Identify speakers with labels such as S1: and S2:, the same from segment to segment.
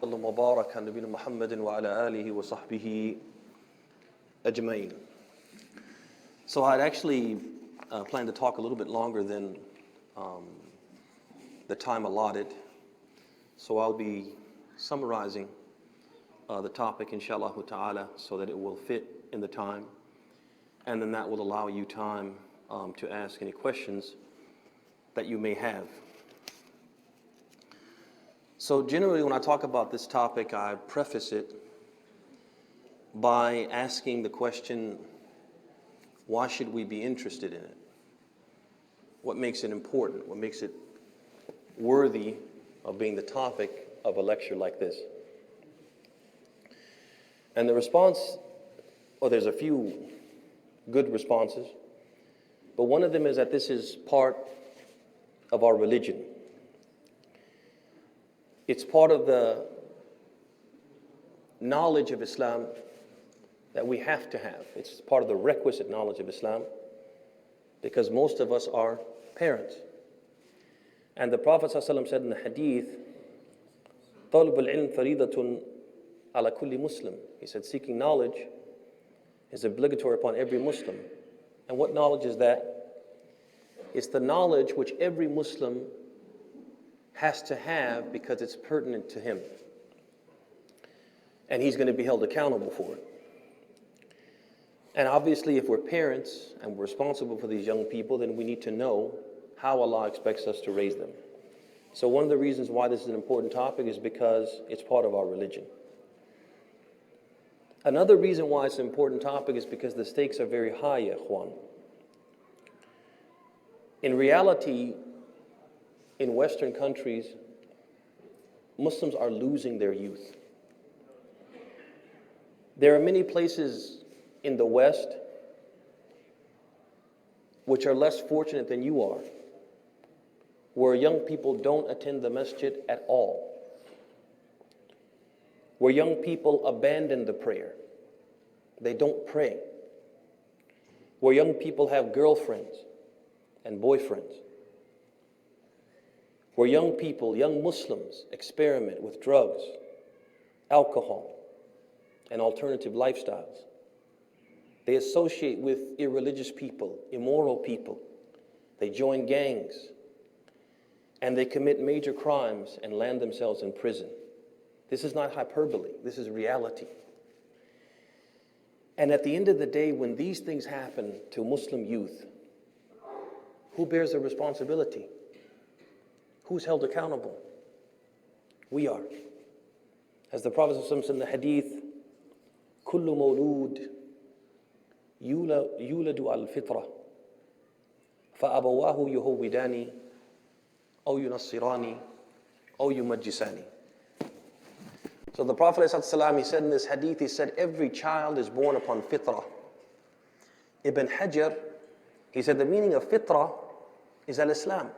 S1: المبارك على نبينا محمد وعلى آله وصحبه أجمعين. So I'd actually planned to talk a little bit longer than the time allotted. So I'll be summarizing the topic, inshallah ta'ala, so that it will fit in the time. And then that will allow you time to ask any questions that you may have. So generally when I talk about this topic, I preface it by asking the question, why should we be interested in it? What makes it important? What makes it worthy of being the topic of a lecture like this? And the response, well, there's a few good responses, but one of them is that this is part of our religion. It's part of the knowledge of Islam that we have to have. It's part of the requisite knowledge of Islam because most of us are parents. And the Prophet ﷺ said in the hadith, طَلْبُ الْعِلْمِ فَرِيدَةٌ عَلَى كُلِّ Muslim. He said, seeking knowledge is obligatory upon every Muslim. And what knowledge is that? It's the knowledge which every Muslim has to have because it's pertinent to him. And he's going to be held accountable for it. And obviously, if we're parents and we're responsible for these young people, then we need to know how Allah expects us to raise them. So one of the reasons why this is an important topic is because it's part of our religion. Another reason why it's an important topic is because the stakes are very high, ya ikhwan. In reality, in Western countries, Muslims are losing their youth. There are many places in the West which are less fortunate than you are, where young people don't attend the masjid at all, where young people abandon the prayer. They don't pray. Where young people have girlfriends and boyfriends. Where young people, young Muslims, experiment with drugs, alcohol, and alternative lifestyles. They associate with irreligious people, immoral people. They join gangs, and they commit major crimes and land themselves in prison. This is not hyperbole, this is reality. And at the end of the day, when these things happen to Muslim youth, who bears the responsibility? Who's held accountable? We are. As the Prophet said in the hadith, كل مولود يولد على الفطرة فأبواه يهوداني أو ينصراني أو يمجساني. So the Prophet ﷺ, he said in this hadith, he said, every child is born upon fitrah. Ibn Hajar, he said the meaning of fitrah is al-Islam.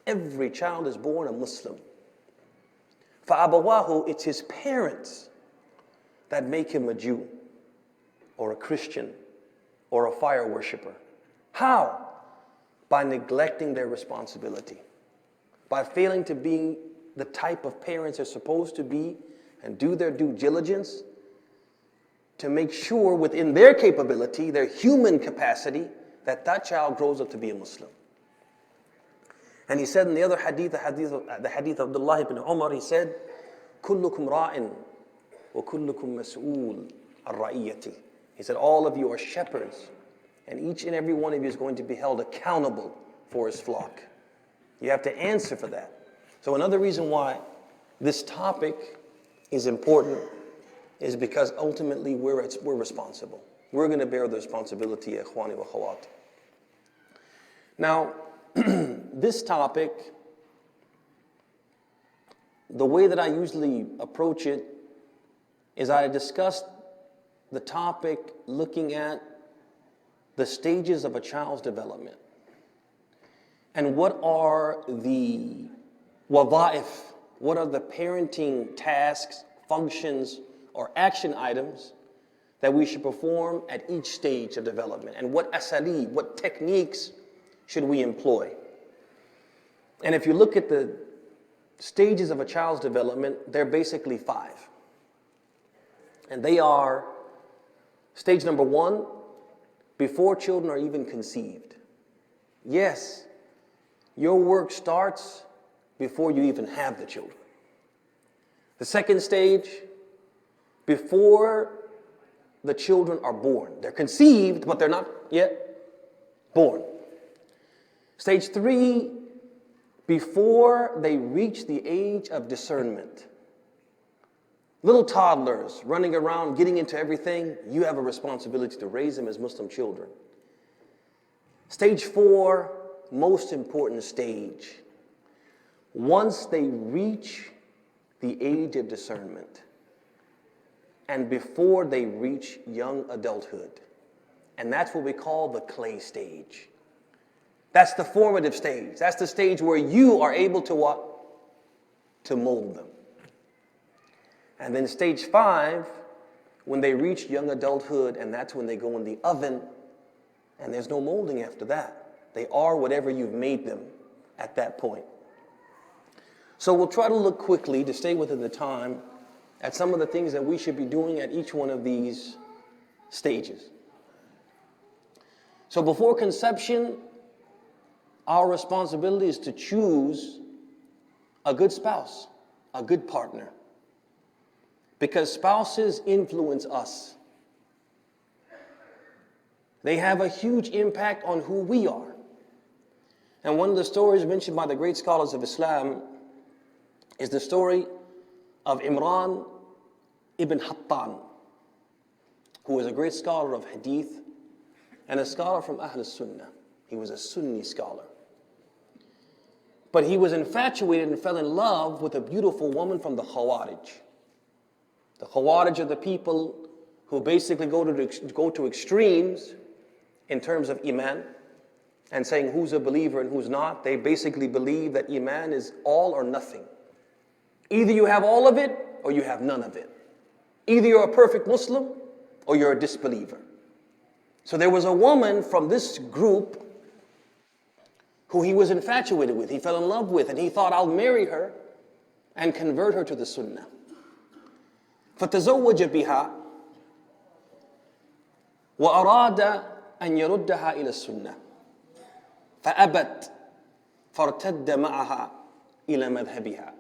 S1: Every child is born a Muslim. فَأَبَوَاهُ, it's his parents that make him a Jew or a Christian or a fire worshiper. How? By neglecting their responsibility. By failing to be the type of parents they're supposed to be and do their due diligence to make sure within their capability, their human capacity, that that child grows up to be a Muslim. And he said in the other hadith, the hadith of Abdullah ibn Umar, he said, كُلُّكُمْ رَاءٍ وَكُلُّكُمْ مَسْئُولٌ الرَّئِيَّةِ. He said, all of you are shepherds, and each and every one of you is going to be held accountable for his flock. You have to answer for that. So another reason why this topic is important is because ultimately we're responsible. We're going to bear the responsibility, ikhwani wa khawat. Now, this topic, the way that I usually approach it is I discuss the topic looking at the stages of a child's development and what are the wadha'if, what are the parenting tasks, functions, or action items that we should perform at each stage of development, and what asalib, what techniques should we employ. And if you look at the stages of a child's development, they're basically 5. And they are stage number 1, before children are even conceived. Yes, your work starts before you even have the children. The second stage, before the children are born. They're conceived, but they're not yet born. Stage 3, before they reach the age of discernment. Little toddlers running around, getting into everything, you have a responsibility to raise them as Muslim children. Stage 4, most important stage. Once they reach the age of discernment, and before they reach young adulthood. And that's what we call the clay stage. That's the formative stage. That's the stage where you are able to what? To mold them. And then stage 5, when they reach young adulthood, and that's when they go in the oven, and there's no molding after that. They are whatever you've made them at that point. So we'll try to look quickly, to stay within the time, at some of the things that we should be doing at each one of these stages. So before conception, our responsibility is to choose a good spouse, a good partner. Because spouses influence us. They have a huge impact on who we are. And one of the stories mentioned by the great scholars of Islam is the story of Imran ibn Hattan, who was a great scholar of hadith and a scholar from Ahl al-Sunnah. He was a Sunni scholar. But he was infatuated and fell in love with a beautiful woman from the Khawarij. The Khawarij are the people who basically go to extremes in terms of Iman and saying who's a believer and who's not. They basically believe that Iman is all or nothing. Either you have all of it or you have none of it. Either you're a perfect Muslim or you're a disbeliever. So there was a woman from this group who he was infatuated with, he fell in love with, and he thought, I'll marry her and convert her to the Sunnah. فَتَزَوَّجَ بِهَا وَأَرَادَ أَنْ يَرُدَّهَا إِلَى السُّنَّةِ فَأَبَتْ فَارْتَدَّ مَعَهَا إِلَى مَذْهَبِهَا.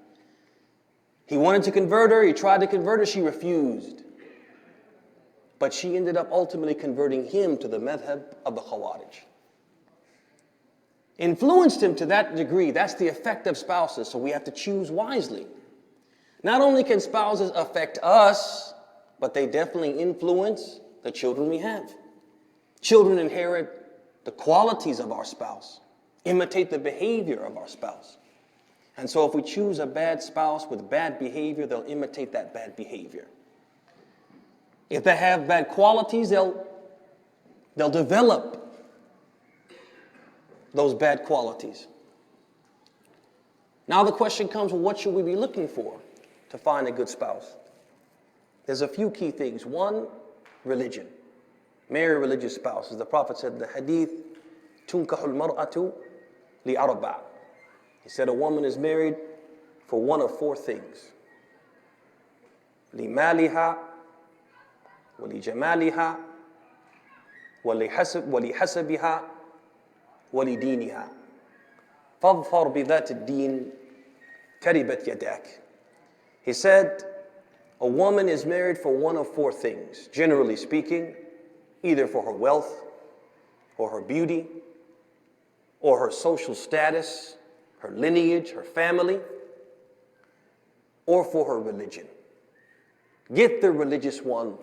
S1: He wanted to convert her, he tried to convert her, she refused. But she ended up ultimately converting him to the madhab of the Khawarij. Influenced him to that degree. That's the effect of spouses, so we have to choose wisely. Not only can spouses affect us, but they definitely influence the children we have. Children inherit the qualities of our spouse, imitate the behavior of our spouse. And so if we choose a bad spouse with bad behavior, they'll imitate that bad behavior. If they have bad qualities, they'll develop those bad qualities. Now the question comes, well, what should we be looking for to find a good spouse? There's a few key things. One, religion. Marry a religious spouse. As the Prophet said in the hadith, تُنْكَحُ الْمَرْأَةُ لِأَرْبَعٍ. He said a woman is married for one of 4 things. لِمَالِهَا وَلِجَمَالِهَا وَلِحَسَبِهَا وَلِدِينِهَا فَاظْفَرْ بِذَاتِ الدِّينِ تَرِبَتْ يَدَاكَ. He said, a woman is married for one of 4 things, generally speaking, either for her wealth, or her beauty, or her social status, her lineage, her family, or for her religion. Get the religious one,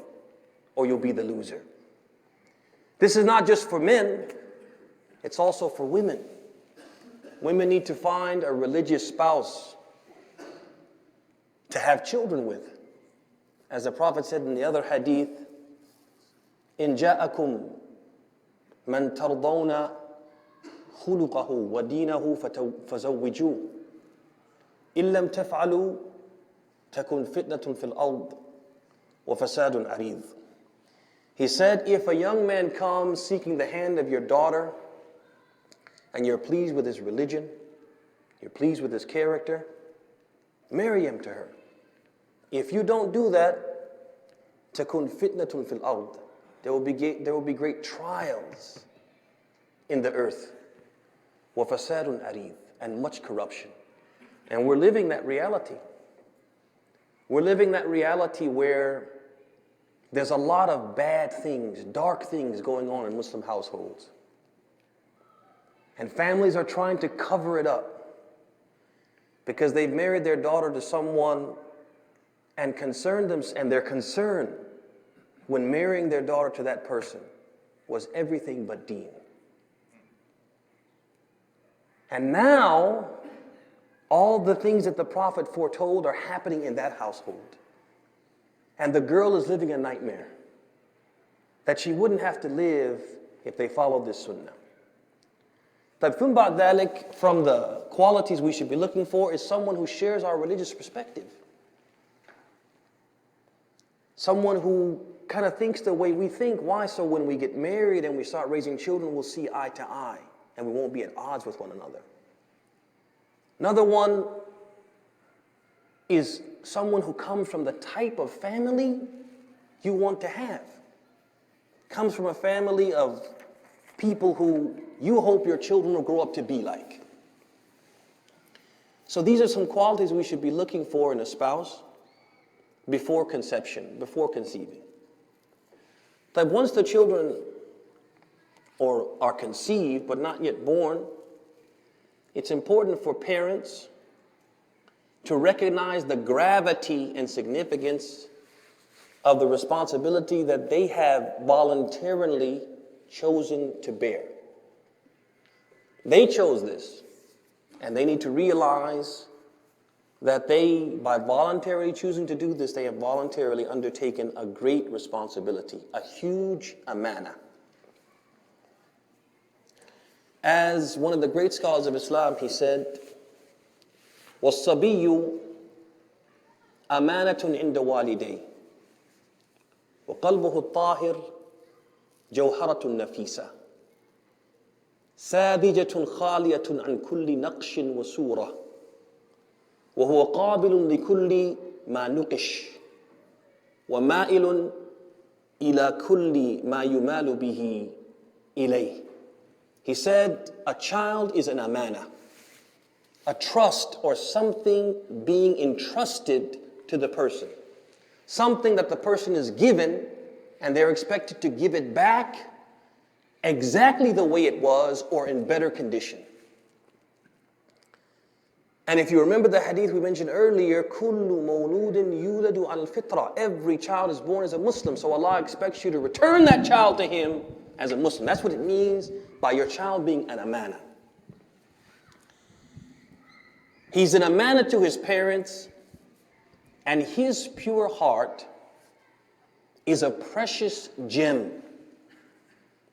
S1: or you'll be the loser. This is not just for men, it's also for women. Women need to find a religious spouse to have children with. As the Prophet said in the other hadith, إِن جَاءَكُمْ مَنْ تَرْضَوْنَ خُلُقَهُ وَدِينَهُ فَزَوِّجُوهُ إِن لَمْ تَفْعَلُوا تَكُنْ فِتْنَةٌ فِي الْأَرْضِ وَفَسَادٌ عَرِيضٌ. He said, if a young man comes seeking the hand of your daughter, and you're pleased with his religion, you're pleased with his character, Marry him to her. If you don't do that, تَكُنْ فِتْنَةٌ فِي الْأَرْضِ, there will be great trials in the earth. وَفَسَادٌ عَرِيضٌ, and much corruption. And we're living that reality. We're living that reality where there's a lot of bad things, dark things going on in Muslim households. And families are trying to cover it up because they've married their daughter to someone and their concern when marrying their daughter to that person was everything but deen. And now, all the things that the Prophet foretold are happening in that household. And the girl is living a nightmare that she wouldn't have to live if they followed this sunnah. From the qualities we should be looking for is someone who shares our religious perspective. Someone who kind of thinks the way we think. Why? So when we get married and we start raising children, we'll see eye to eye and we won't be at odds with one another. Another one is someone who comes from the type of family you want to have. Comes from a family of people who you hope your children will grow up to be like. So these are some qualities we should be looking for in a spouse before conception, before conceiving. That once the children are conceived but not yet born, it's important for parents to recognize the gravity and significance of the responsibility that they have voluntarily chosen to bear. They chose this, and they need to realize that by voluntarily choosing to do this, they have voluntarily undertaken a great responsibility, a huge amana. As one of the great scholars of Islam, he said, وَالصَّبِيُّ أَمَانَةٌ عِنْدَ وَالِدَيْهِ وَقَلْبُهُ الطَّاهِرُ جَوْهَرَةٌ نَفِيسَةٌ ساذجة خالية عن كل نقش وصورة وهو قابل لكل ما نقش ومائل إلى كل ما يمال به إليه. He said, a child is an amana, a trust or something being entrusted to the person. Something that the person is given and they're expected to give it back exactly the way it was or in better condition. And if you remember the hadith we mentioned earlier, كُلُّ مَوْلُودٍ يُولَدُ عَلَى الْفِطْرَةِ, every child is born as a Muslim, so Allah expects you to return that child to Him as a Muslim. That's what it means by your child being an amana. He's an amana to his parents, and his pure heart is a precious gem,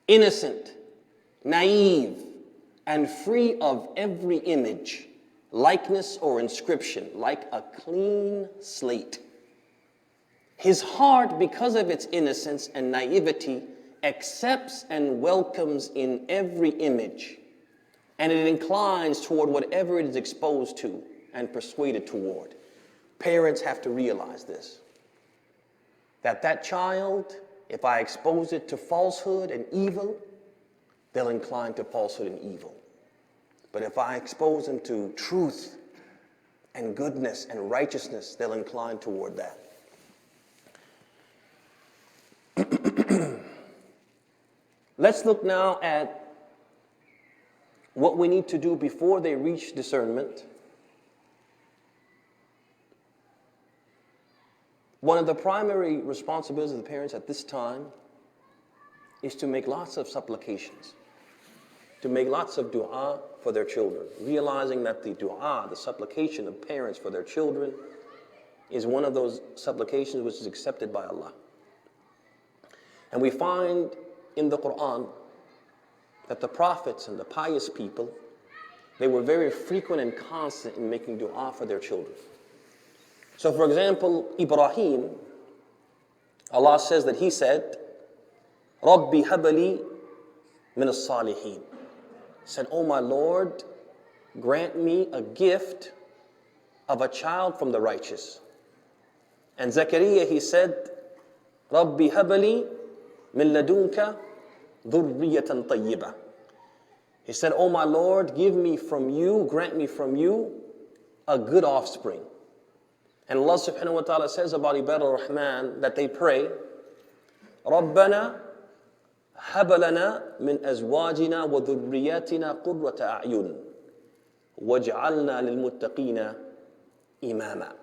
S1: innocent, naive, and free of every image, likeness, or inscription, like a clean slate. His heart, because of its innocence and naivety, accepts and welcomes in every image, and it inclines toward whatever it is exposed to and persuaded toward. Parents have to realize this, that child, if I expose it to falsehood and evil, they'll incline to falsehood and evil. But if I expose them to truth and goodness and righteousness, they'll incline toward that. Let's look now at what we need to do before they reach discernment. One of the primary responsibilities of the parents at this time is to make lots of supplications, to make lots of dua for their children, realizing that the dua, the supplication of parents for their children, is one of those supplications which is accepted by Allah. And we find in the Quran that the prophets and the pious people, they were very frequent and constant in making dua for their children. So for example, Ibrahim, Allah says that he said, Rabbi habali min as-salihin. Said, oh my Lord, grant me a gift of a child from the righteous. And Zakaria, he said, Rabbi habali min ladunka dhurriyatan tayyibah. He said, oh my Lord, give me from you, grant me from you a good offspring. And Allah subhanahu wa ta'ala says about Ibad al-Rahman that they pray, رَبَّنَا هَبَ لَنَا مِنْ أَزْوَاجِنَا وَذُرِّيَّاتِنَا قُرَّةَ أَعْيُنٍ وَاجْعَلْنَا لِلْمُتَّقِينَ إِمَامًا.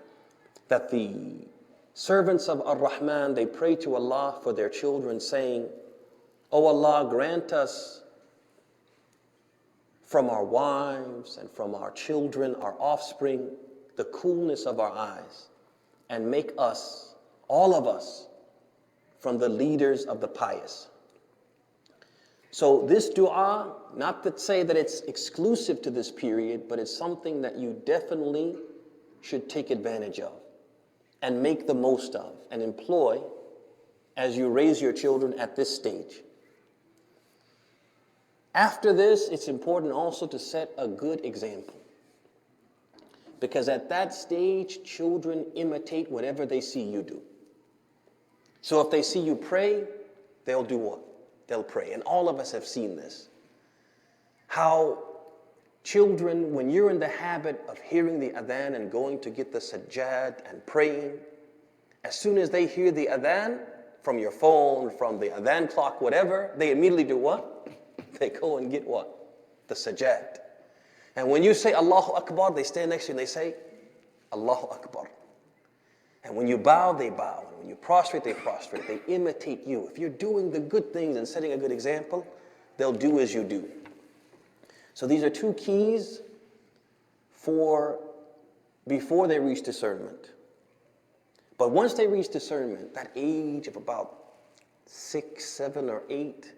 S1: That the servants of Ar-Rahman, they pray to Allah for their children, saying, O Allah, grant us from our wives and from our children, our offspring, the coolness of our eyes, and make us, all of us, from the leaders of the pious. So this dua, not to say that it's exclusive to this period, but it's something that you definitely should take advantage of and make the most of and employ as you raise your children at this stage. After this, it's important also to set a good example. Because at that stage, children imitate whatever they see you do. So if they see you pray, they'll do what? They'll pray. And all of us have seen this. How children, when you're in the habit of hearing the adhan and going to get the sajjad and praying, as soon as they hear the adhan from your phone, from the adhan clock, whatever, they immediately do what? They go and get what? The sajjad. And when you say Allahu Akbar, they stand next to you and they say Allahu Akbar. And when you bow, they bow. And when you prostrate, they prostrate. They imitate you. If you're doing the good things and setting a good example, they'll do as you do. So these are two keys for before they reach discernment. But once they reach discernment, that age of about 6, 7, or 8,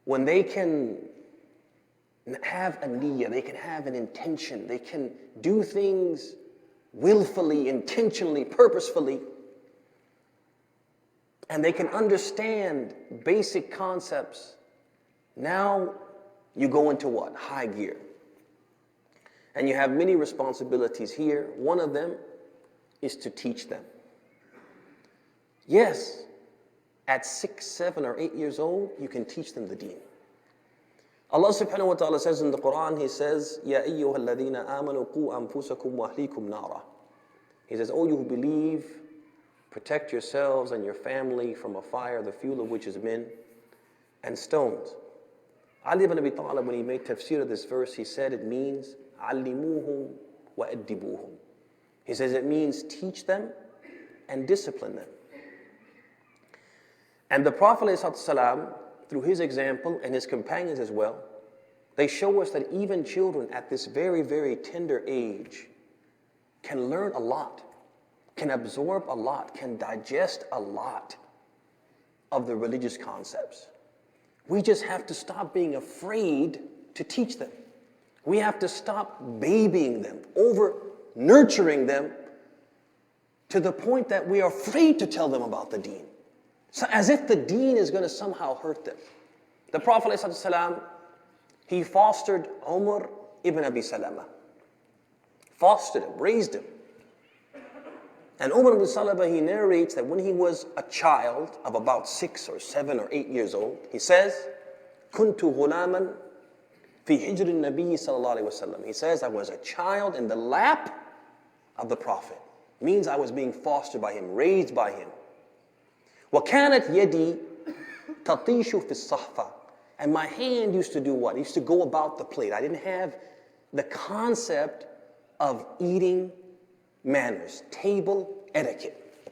S1: when they can have a niyyah, they can have an intention, they can do things willfully, intentionally, purposefully, and they can understand basic concepts, now you go into what? High gear. And you have many responsibilities here. One of them is to teach them. Yes, at 6, 7, or 8 years old, you can teach them the deen. Allah subhanahu wa ta'ala says in the Quran, He says, Ya ayyuha alladhina amanu qu anfusakum wa ahlikum nara. He says, oh, you who believe, protect yourselves and your family from a fire, the fuel of which is men and stones. Ali ibn Abi Talib, when he made tafsir of this verse, he said it means, Allimuhum wa addibuhum. He says it means teach them and discipline them. And the Prophet ﷺ, through his example and his companions as well, they show us that even children at this very, very tender age can learn a lot, can absorb a lot, can digest a lot of the religious concepts. We just have to stop being afraid to teach them. We have to stop babying them, over-nurturing them to the point that we are afraid to tell them about the deen. So as if the deen is going to somehow hurt them. The Prophet ﷺ, he fostered Umar ibn Abi Salama. Fostered him, raised him. And Umar ibn Salama, he narrates that when he was a child of about 6 or 7 or 8 years old, he says, Kuntu ghulaman fi hijr al-Nabi sallallahu alayhi wa sallam. He says, I was a child in the lap of the Prophet. Means I was being fostered by him, raised by him. وَكَانَتْ يَدِي تَطِيشُ فِي الصَّحْفَةِ. And my hand used to do what? It used to go about the plate. I didn't have the concept of eating manners, table etiquette.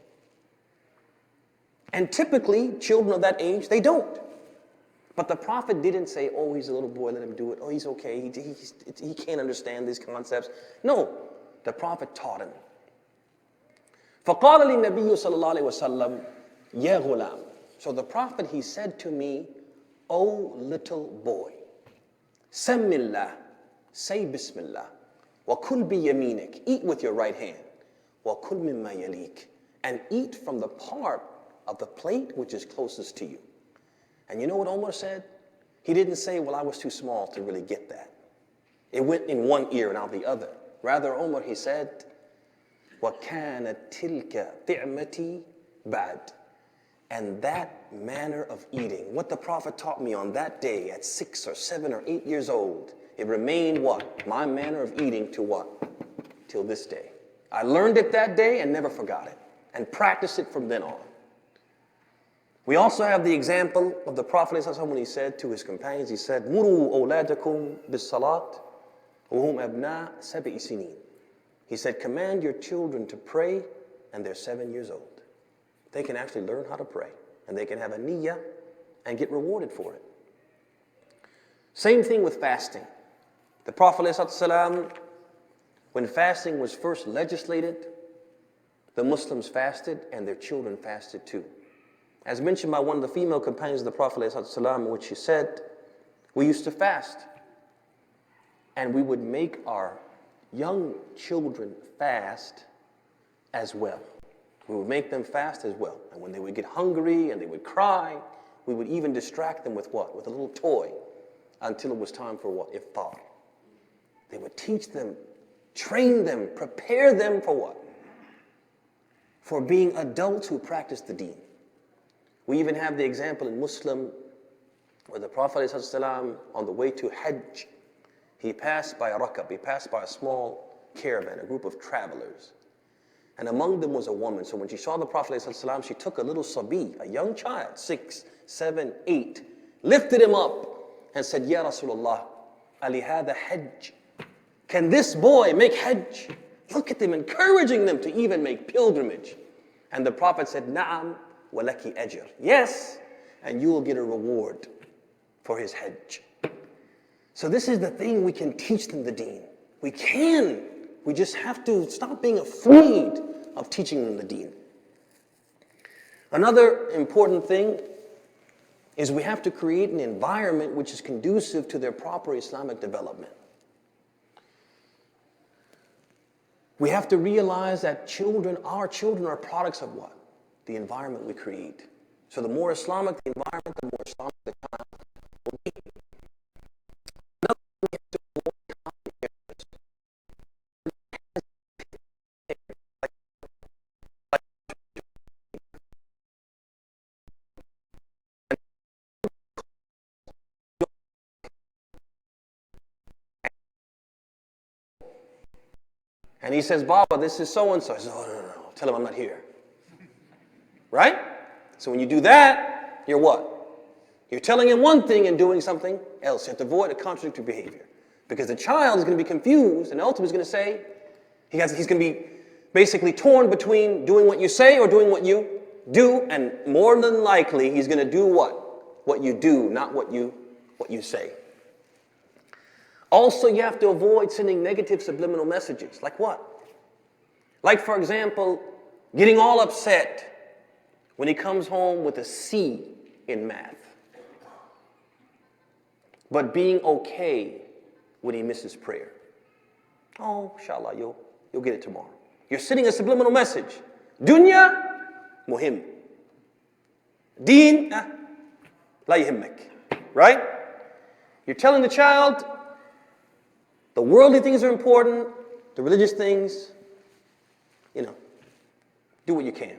S1: And typically, children of that age, they don't. But the Prophet didn't say, oh, he's a little boy, let him do it. Oh, he's okay, he can't understand these concepts. No, the Prophet taught him. فَقَالَ لِلنَّبِيُّ صَلَى اللَّهُ عَلَيْهِ وَسَلَّمَ Ya ghulam. So the Prophet, he said to me, O little boy, Sammillah, say Bismillah, wa kul bi yaminik, eat with your right hand, wa kul mimma yalik, and eat from the part of the plate which is closest to you. And you know what Omar said? He didn't say, well, I was too small to really get that. It went in one ear and out the other. Rather, Umar, he said, وَكَانَتْ تِلْكَ طِعْمَتِي بَعْدِ. And that manner of eating, what the Prophet taught me on that day at 6 or 7 or 8 years old, it remained what? My manner of eating to what? Till this day. I learned it that day and never forgot it, and practiced it from then on. We also have the example of the Prophet when he said to his companions, he said, مُرُوا أَوْلَادَكُمْ بِالصَّلَاةِ وَهُمْ أَبْنَاء سَبْعِ سِنِينَ. He said, command your children to pray, and they're 7 years old. They can actually learn how to pray, and they can have a niyyah and get rewarded for it. Same thing with fasting. The Prophet ﷺ, when fasting was first legislated, the Muslims fasted and their children fasted too. As mentioned by one of the female companions of the Prophet ﷺ, in which she said, we used to fast, and we would make our young children fast as well. We would make them fast as well. And when they would get hungry and they would cry, we would even distract them with what? With a little toy until it was time for what? Iftar. They would teach them, train them, prepare them for what? For being adults who practice the deen. We even have the example in Muslim where the Prophet ﷺ, on the way to Hajj, he passed by a rakab, he passed by a small caravan, a group of travelers. And among them was a woman. So when she saw the Prophet ﷺ, she took a little sabi, a young child, 6, 7, 8, lifted him up and said, Ya Rasulullah, Ali hada Hajj. Can this boy make Hajj? Look at them, encouraging them to even make pilgrimage. And the Prophet said, Na'am walaki ajr. Yes, and you will get a reward for his Hajj. So this is the thing, we can teach them the deen. We can. We just have to stop being afraid of teaching them the deen. Another important thing is we have to create an environment which is conducive to their proper Islamic development. We have to realize that our children are products of what? The environment we create. So the more Islamic the environment, the more Islamic the child will be. Another thing we have to avoid common errors. And he says, Baba, this is so-and-so. I said, oh, no, tell him I'm not here. Right? So when you do that, you're what? You're telling him one thing and doing something else. You have to avoid a contradictory behavior. Because the child is going to be confused and ultimately is going to say, he's going to be basically torn between doing what you say or doing what you do. And more than likely, he's going to do what? What you do, not what you say. Also, you have to avoid sending negative subliminal messages. Like what? Like, for example, getting all upset when he comes home with a C in math, but being okay when he misses prayer. Oh, inshallah, you'll get it tomorrow. You're sending a subliminal message. Dunya, muhim. Deen, la yihimmak. Right? You're telling the child, the worldly things are important, the religious things, do what you can.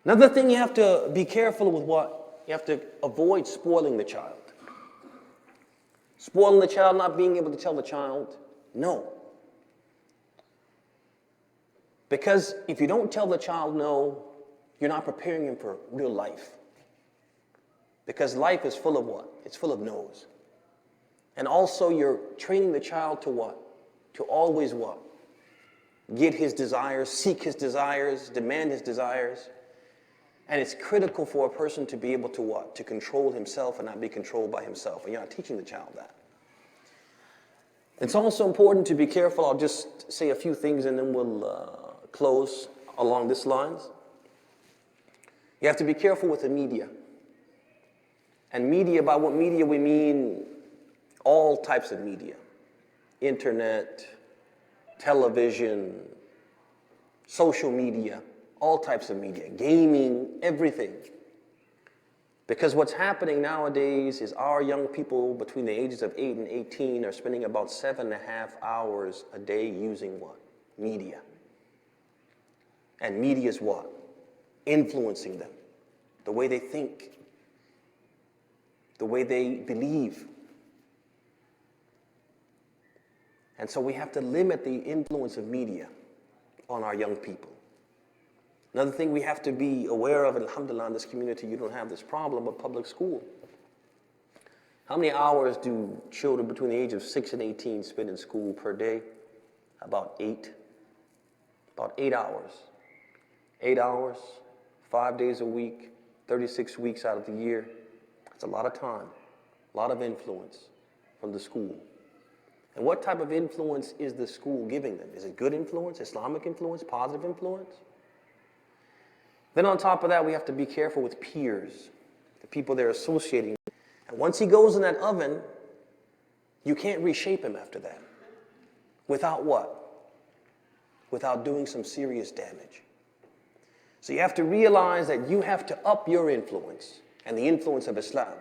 S1: Another thing, you have to be careful with what? You have to avoid spoiling the child. Spoiling the child, not being able to tell the child no. Because if you don't tell the child no, you're not preparing him for real life. Because life is full of what? It's full of no's. And also you're training the child to what? To always what? Get his desires, seek his desires, demand his desires. And it's critical for a person to be able to what? To control himself and not be controlled by himself. And you're not teaching the child that. It's also important to be careful. I'll just say a few things and then we'll close along this lines. You have to be careful with the media. And media, by what media we mean all types of media. Internet, television, social media, all types of media, gaming, everything. Because what's happening nowadays is our young people between the ages of 8 and 18 are spending about 7.5 hours a day using what? Media. And media is what? Influencing them. The way they think. The way they believe. And so we have to limit the influence of media on our young people. Another thing we have to be aware of, and alhamdulillah in this community you don't have this problem, of public school. How many hours do children between the age of 6 and 18 spend in school per day? About 8. About 8 hours. 8 hours, 5 days a week, 36 weeks out of the year. That's a lot of time, a lot of influence from the school. And what type of influence is the school giving them? Is it good influence, Islamic influence, positive influence? Then on top of that, we have to be careful with peers, the people they're associating with. And once he goes in that oven, you can't reshape him after that. Without what? Without doing some serious damage. So you have to realize that you have to up your influence and the influence of Islam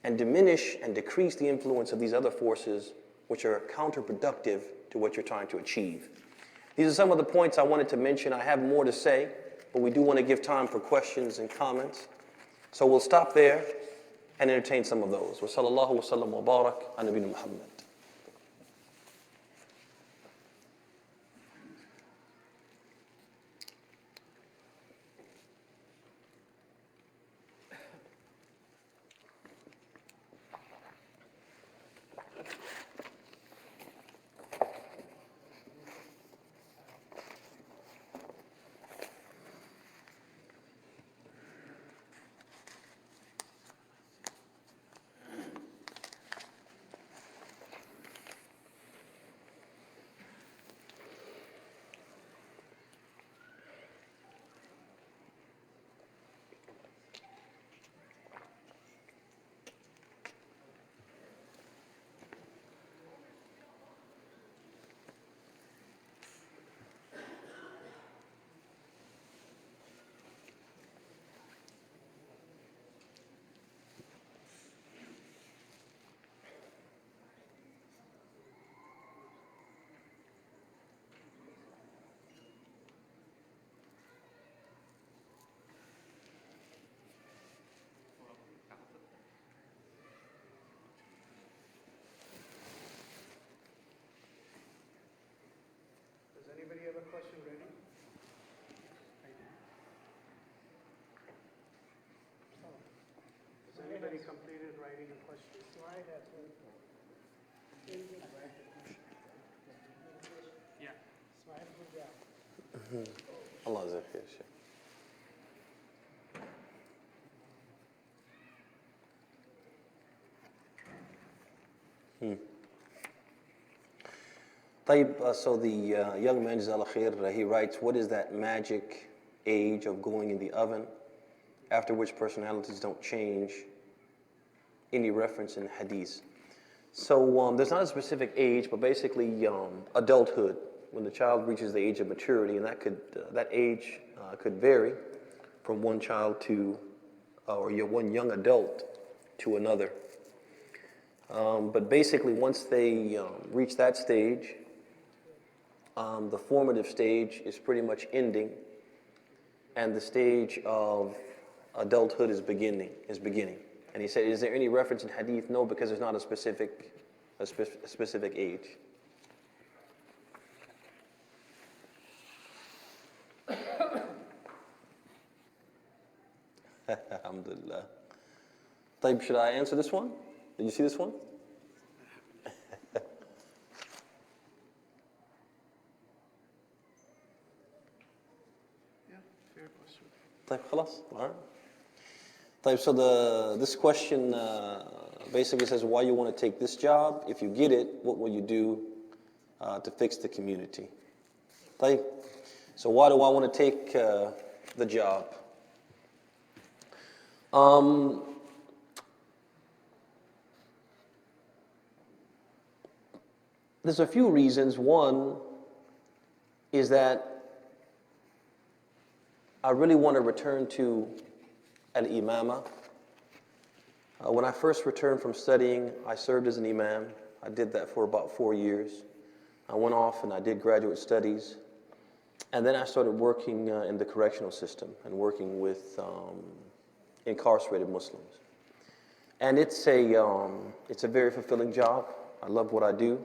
S1: and diminish and decrease the influence of these other forces which are counterproductive to what you're trying to achieve. These are some of the points I wanted to mention. I have more to say, but we do want to give time for questions and comments. So we'll stop there and entertain some of those. Wa sallallahu wa sallam wa barak ala nabiyyina Muhammad.
S2: Anybody have a question ready? Has anybody completed writing a question? Slide has one. Yeah. Slide goes down.
S1: Allah Zakir. So the young man, Jazakallah khair, he writes, what is that magic age of going in the oven, after which personalities don't change? Any reference in hadith? So there's not a specific age, but basically adulthood, when the child reaches the age of maturity, and that age could vary from one child to, or one young adult to another. But basically, once they reach that stage, the formative stage is pretty much ending, and the stage of adulthood is beginning. And he said, is there any reference in hadith? No, because there's not a specific age. Alhamdulillah. طيب, should I answer this one? Did you see this one? طيب, خلاص. All right. طيب, so this question basically says why you want to take this job. If you get it, what will you do to fix the community? طيب, so why do I want to take the job? There's a few reasons. One is that I really want to return to al-imama, When I first returned from studying, I served as an imam. I did that for about 4 years. I went off and I did graduate studies. And then I started working in the correctional system and working with incarcerated Muslims. And it's a very fulfilling job. I love what I do.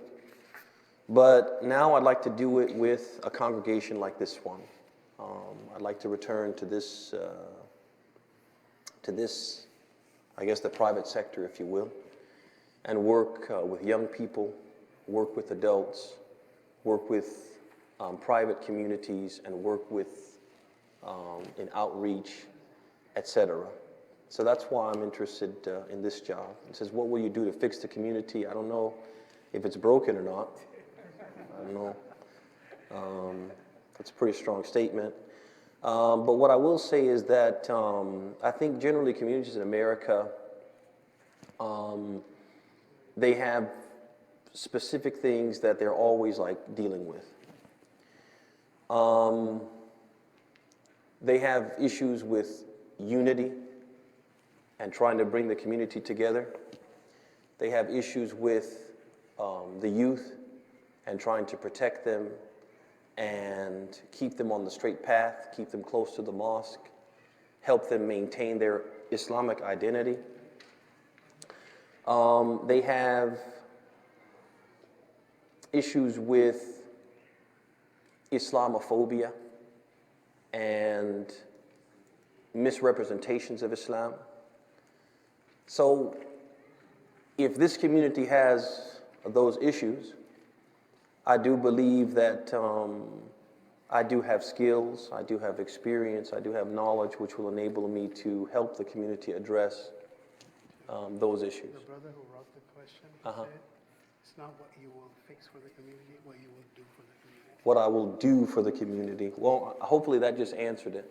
S1: But now I'd like to do it with a congregation like this one. I'd like to return to this, I guess, the private sector, if you will, and work with young people, work with adults, work with private communities, and work with in outreach, etc. So that's why I'm interested in this job. It says, what will you do to fix the community? I don't know if it's broken or not. I don't know. That's a pretty strong statement. But what I will say is that I think generally communities in America, they have specific things that they're always like dealing with. They have issues with unity and trying to bring the community together. They have issues with the youth and trying to protect them and keep them on the straight path, keep them close to the mosque, help them maintain their Islamic identity. They have issues with Islamophobia and misrepresentations of Islam. So if this community has those issues, I do believe that I do have skills, I do have experience, I do have knowledge which will enable me to help the community address those issues.
S2: The brother who wrote the question
S1: Uh-huh.
S2: said, it's not what you will fix for the community, what you will do for the community.
S1: What I will do for the community. Well, hopefully that just answered it.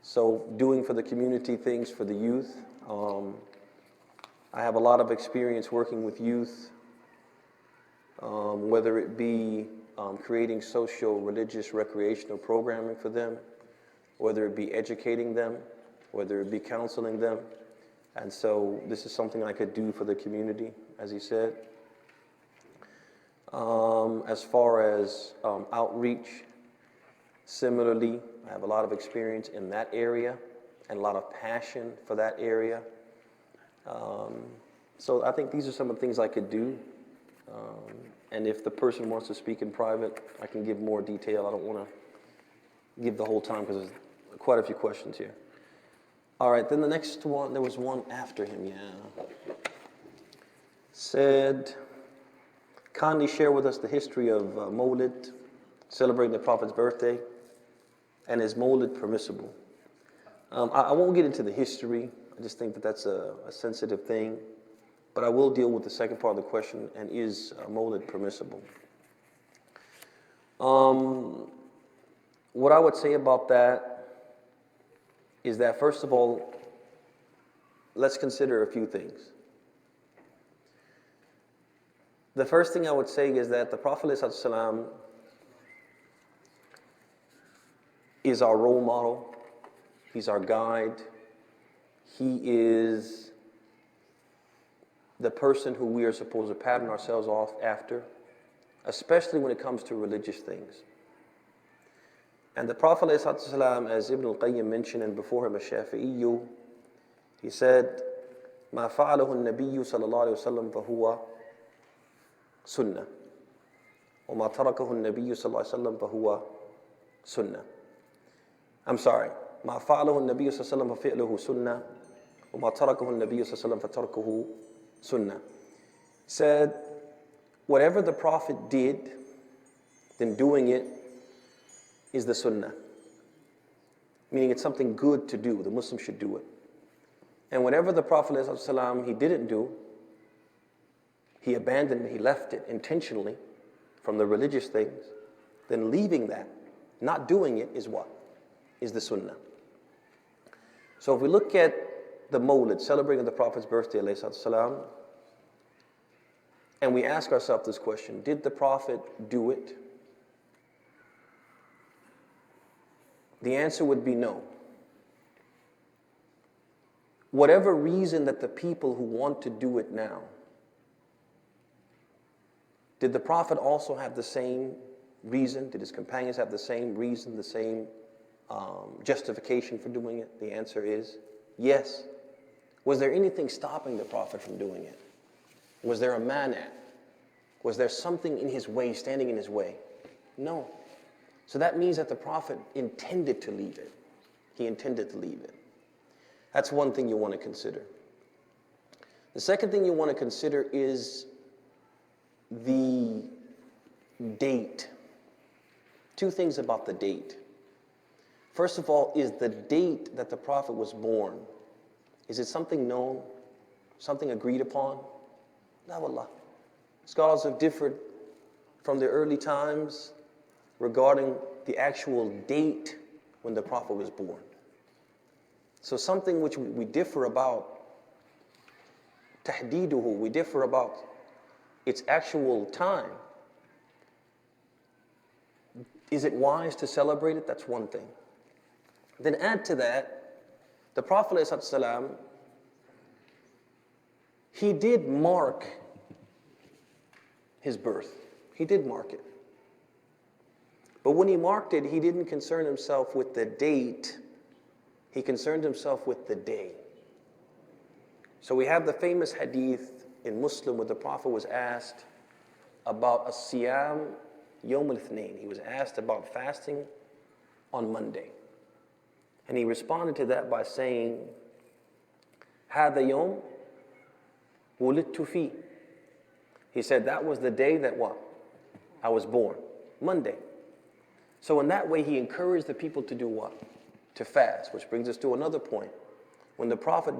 S1: So doing for the community, things for the youth. I have a lot of experience working with youth, whether it be creating social, religious, recreational programming for them, whether it be educating them, whether it be counseling them. And so this is something I could do for the community, as he said. As far as outreach, similarly, I have a lot of experience in that area and a lot of passion for that area. So I think these are some of the things I could do. And if the person wants to speak in private, I can give more detail. I don't want to give the whole time because there's quite a few questions here. All right, then the next one, there was one after him, yeah. Said, kindly share with us the history of Mawlid, celebrating the Prophet's birthday, and is Mawlid permissible? I won't get into the history. I just think that that's a sensitive thing. But I will deal with the second part of the question, and is Mawlid permissible? What I would say about that is that, first of all, let's consider a few things. The first thing I would say is that the Prophet ﷺ is our role model. He's our guide. He is the person who we are supposed to pattern ourselves off after, especially when it comes to religious things. And the Prophet ﷺ, as Ibn al-Qayyim mentioned, and before him al-Shafi'i, he said, مَا فَعَلَهُ النَّبِيُّ صَلَى اللَّهُ عَلَيْهِ وسلم فَهُوَ سُنَّةٌ وَمَا تَرَكَهُ النَّبِيُّ صَلَى اللَّهُ عَلَيْهِ وسلم فَهُوَ سُنَّةٌ. I'm sorry. مَا فَعَلَهُ النَّبِيُّ صَلَى اللَّهُ عَلَيْهِ وسلم فَفِعْلُهُ سُنَّةٌ وَمَا تَرَكَهُ النَّبِيُّ صَلَى اللَّهُ عَلَيْهِ وسلم فَتَرْكُهُ سُنَّةٌ. Said, whatever the Prophet did, then doing it is the sunnah. Meaning it's something good to do. The Muslim should do it. And whatever the Prophet ﷺ, he didn't do, he abandoned it, he left it intentionally from the religious things, then leaving that, not doing it, is what? Is the sunnah. So if we look at the Mawlid, celebrating the Prophet's birthday, ﷺ, and we ask ourselves this question, did the Prophet do it? The answer would be no. whatever reason that the people who want to do it now, did the Prophet also have the same reason? Did his companions have the same reason, the same justification for doing it? The answer is yes. Was there anything stopping the Prophet from doing it? Was there a mana? Was there something in his way, standing in his way? No. So that means that the Prophet intended to leave it. He intended to leave it. That's one thing you want to consider. The second thing you want to consider is the date. Two things about the date. First of all, is the date that the Prophet was born, is it something known, something agreed upon? La wallah. Scholars have differed from the early times regarding the actual date when the Prophet was born. So something which we differ about, tahdeeduhu, we differ about its actual time. Is it wise to celebrate it? That's one thing. Then add to that, the Prophet ﷺ, he did mark his birth. He did mark it. But when he marked it, he didn't concern himself with the date. He concerned himself with the day. So we have the famous hadith in Muslim where the Prophet was asked about as-siyam yawm al-ithnain. He was asked about fasting on Monday. And he responded to that by saying, هَذَا يَوْمْ وُلِدْتُ فِيهِ. He said that was the day that what? I was born. Monday. So in that way he encouraged the people to do what? To fast, which brings us to another point. When the Prophet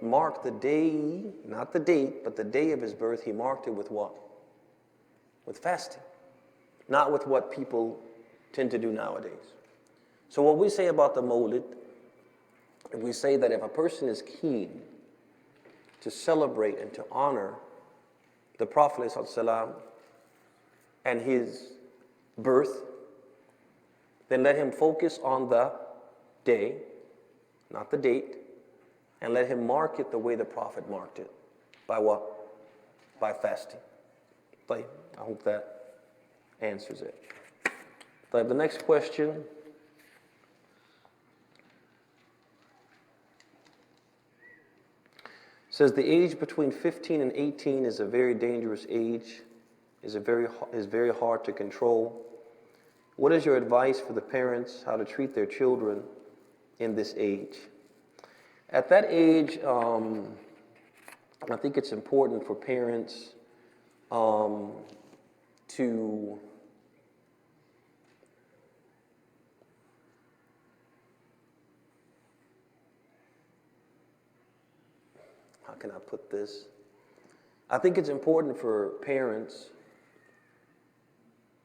S1: marked the day, not the date, but the day of his birth, he marked it with what? With fasting. Not with what people tend to do nowadays. So what we say about the Mawlid, we say that if a person is keen to celebrate and to honor the Prophet ﷺ and his birth, then let him focus on the day, not the date, and let him mark it the way the Prophet marked it. By what? By fasting. I hope that answers it. The next question says the age between 15 and 18 is a very dangerous age, is very hard to control. What is your advice for the parents how to treat their children in this age? At that age, I think it's important for parents to how can I put this? I think it's important for parents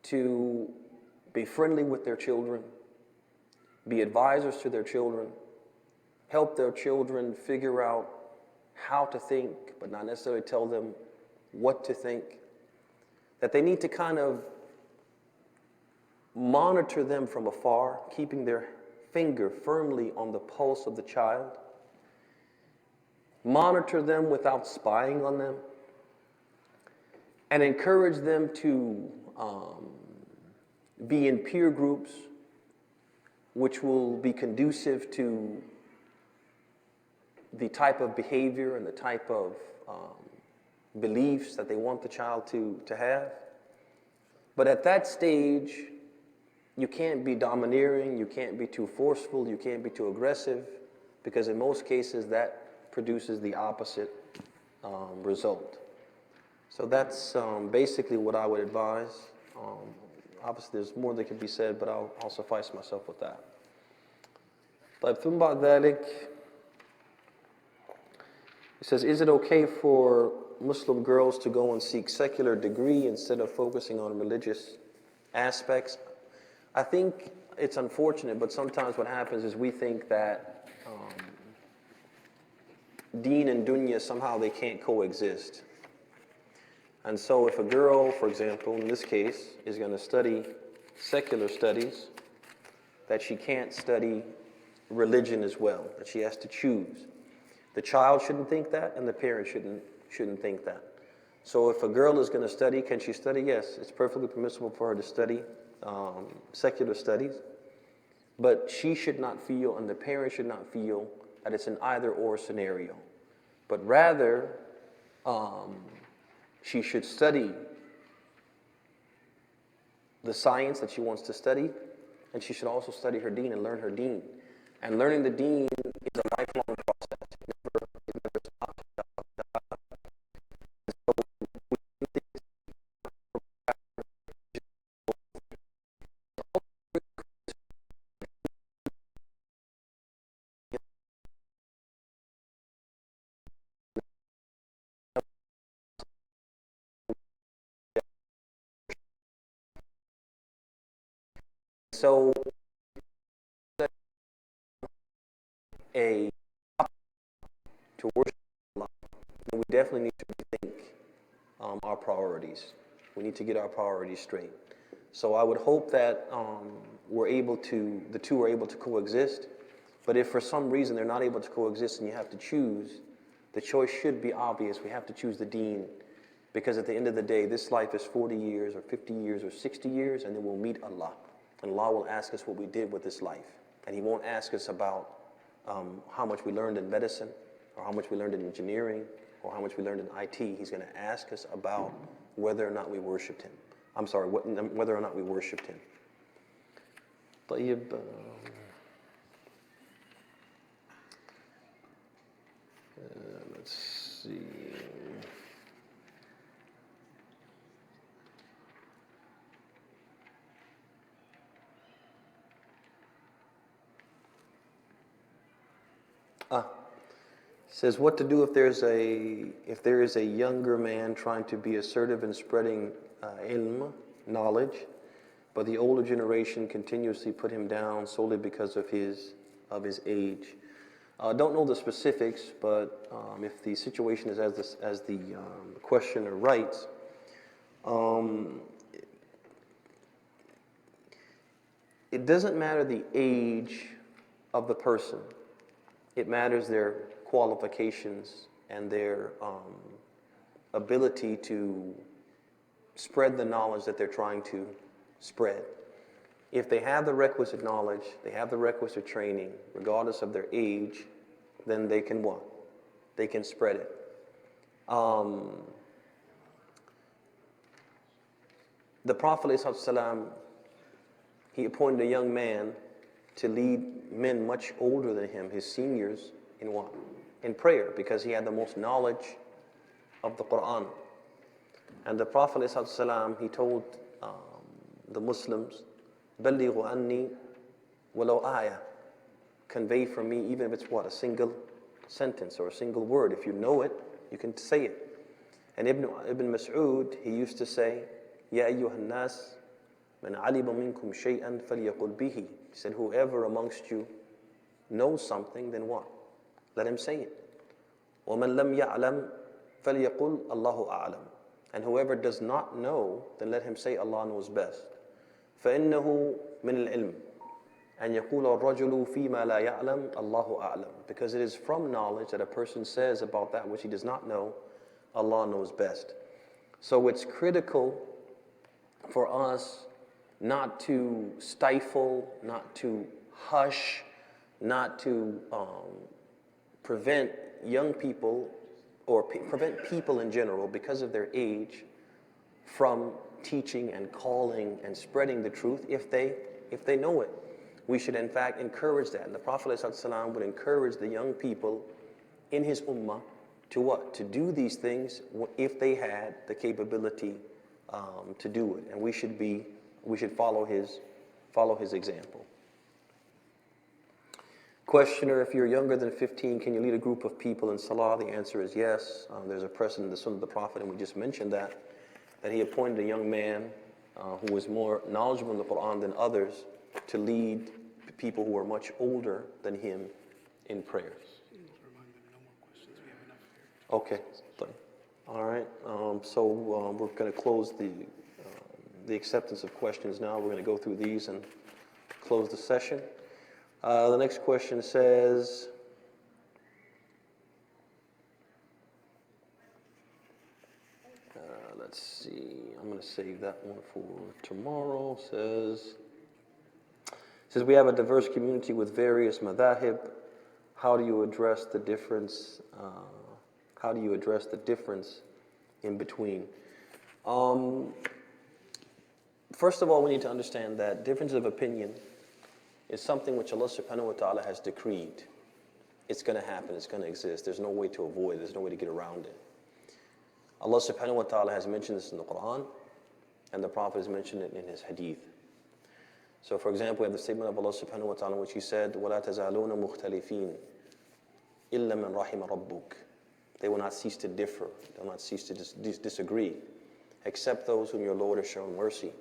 S1: to be friendly with their children, be advisors to their children, help their children figure out how to think, but not necessarily tell them what to think. That they need to kind of monitor them from afar, keeping their finger firmly on the pulse of the child. Monitor them without spying on them. And encourage them to be in peer groups which will be conducive to the type of behavior and the type of beliefs that they want the child to have. But at that stage, you can't be domineering, you can't be too forceful, you can't be too aggressive, because in most cases that produces the opposite result. So that's basically what I would advise. Obviously there's more that can be said, but I'll suffice myself with that. طيب ثم بعد ذلك, it says, is it okay for Muslim girls to go and seek secular degree instead of focusing on religious aspects? I think it's unfortunate, but sometimes what happens is we think that deen and dunya, somehow they can't coexist. And so if a girl, for example, in this case, is going to study secular studies, that she can't study religion as well, that she has to choose. The child shouldn't think that, and the parent shouldn't think that. So if a girl is going to study, can she study? Yes, it's perfectly permissible for her to study secular studies, but she should not feel, and the parent should not feel, that it's an either-or scenario, but rather she should study the science that she wants to study, and she should also study her deen and learn her deen. And learning the deen is a lifelong process. It never stops. So a to worship Allah, then we definitely need to rethink our priorities. We need to get our priorities straight. So I would hope that the two are able to coexist. But if for some reason they're not able to coexist and you have to choose, the choice should be obvious. We have to choose the deen, because at the end of the day, this life is 40 years or 50 years or 60 years, and then we'll meet Allah. And Allah will ask us what we did with this life. And He won't ask us about how much we learned in medicine, or how much we learned in engineering, or how much we learned in IT. He's going to ask us about whether or not we worshipped Him. I'm sorry, whether or not we worshipped Him. طيب, let's see. Says what to do if there is a younger man trying to be assertive in spreading ilm, knowledge, but the older generation continuously put him down solely because of his age. Don't know the specifics, but if the situation is as the questioner writes, it doesn't matter the age of the person. It matters their qualifications and their ability to spread the knowledge that they're trying to spread. If they have the requisite knowledge, they have the requisite training, regardless of their age, then they can what? They can spread it. The Prophet ﷺ, he appointed a young man to lead men much older than him, his seniors, in what? In prayer, because he had the most knowledge of the Quran. And the Prophet ﷺ, he told the Muslims, بَلِّغُوا أَنِّي وَلَوْ آيَةً, convey from me, even if it's what? A single sentence or a single word. If you know it, you can say it. And Ibn Mas'ud, he used to say, يَا أَيُّهَا النَّاسِ مَنْ عَلِمَ مِنْكُمْ شَيْئًا فَلْيَقُلْ بِهِ. He said, whoever amongst you knows something, then what? Let him say it. وَمَنْ لَمْ يَعْلَمْ فَلْيَقُلْ اللَّهُ أَعْلَمُ. And whoever does not know, then let him say Allah knows best. فَإِنَّهُ مِنَ الْعِلْمِ أَنْ يَقُولَ الرَّجُلُ فِي مَا لَا يَعْلَمْ اللَّهُ أَعْلَمُ. Because it is from knowledge that a person says about that which he does not know, Allah knows best. So it's critical for us not to stifle, not to hush, not to prevent young people or prevent people in general because of their age from teaching and calling and spreading the truth if they know it. We should in fact encourage that. And the Prophet ﷺ would encourage the young people in his ummah to what? To do these things if they had the capability to do it. And we should follow his example. Questioner, if you're younger than 15, can you lead a group of people in Salah? The answer is yes. There's a precedent in the Sunnah of the Prophet, and we just mentioned that he appointed a young man who was more knowledgeable in the Quran than others to lead people who are much older than him in prayer. Okay. All right. So we're going to close the acceptance of questions now. We're going to go through these and close the session. The next question says, let's see. I'm going to save that one for tomorrow. Says we have a diverse community with various madhahib. How do you address the difference? How do you address the difference in between? First of all, we need to understand that difference of opinion is something which Allah subhanahu wa ta'ala has decreed. It's going to happen, it's going to exist. There's no way to avoid it, there's no way to get around it. Allah subhanahu wa ta'ala has mentioned this in the Quran, and the Prophet has mentioned it in his hadith. So for example, we have the statement of Allah subhanahu wa ta'ala in which he said, وَلَا تَزَالُونَ مُخْتَلِفِينَ إِلَّا مَنْ رَحِمَ رَبُّكَ. They will not cease to differ, they will not cease to disagree, except those whom your Lord has shown mercy.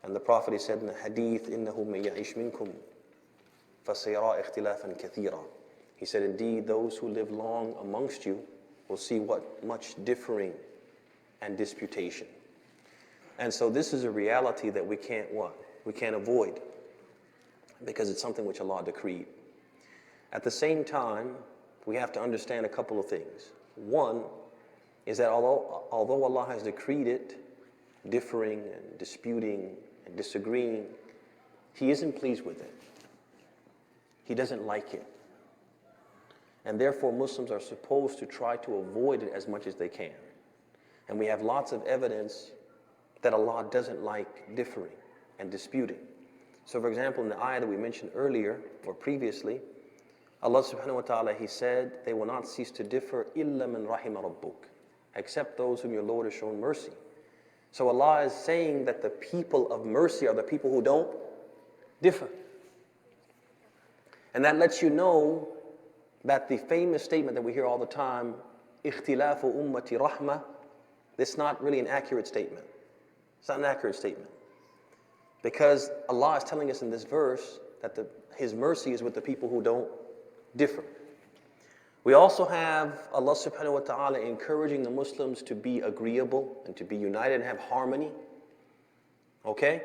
S1: And the Prophet, he said in the hadith, إِنَّهُ مَن يَعِشْ مِنْكُمْ فَسَيَرَى اخْتِلَافًا كَثِيرًا. He said, indeed, those who live long amongst you will see what much differing and disputation. And so this is a reality that we can't what? We can't avoid, because it's something which Allah decreed. At the same time, we have to understand a couple of things. One is that although Allah has decreed it, differing and disputing and disagreeing, He isn't pleased with it. He doesn't like it. And therefore, Muslims are supposed to try to avoid it as much as they can. And we have lots of evidence that Allah doesn't like differing and disputing. So for example, in the ayah that we mentioned earlier or previously, Allah subhanahu wa ta'ala, He said, they will not cease to differ إِلَّا مَنْ رَحِمَ رَبُّكَ, except those whom your Lord has shown mercy. So Allah is saying that the people of mercy are the people who don't differ. And that lets you know that the famous statement that we hear all the time, اختلاف أمتي رحمة, this is not really an accurate statement. It's not an accurate statement. Because Allah is telling us in this verse that His mercy is with the people who don't differ. We also have Allah subhanahu wa ta'ala encouraging the Muslims to be agreeable and to be united and have harmony. Okay?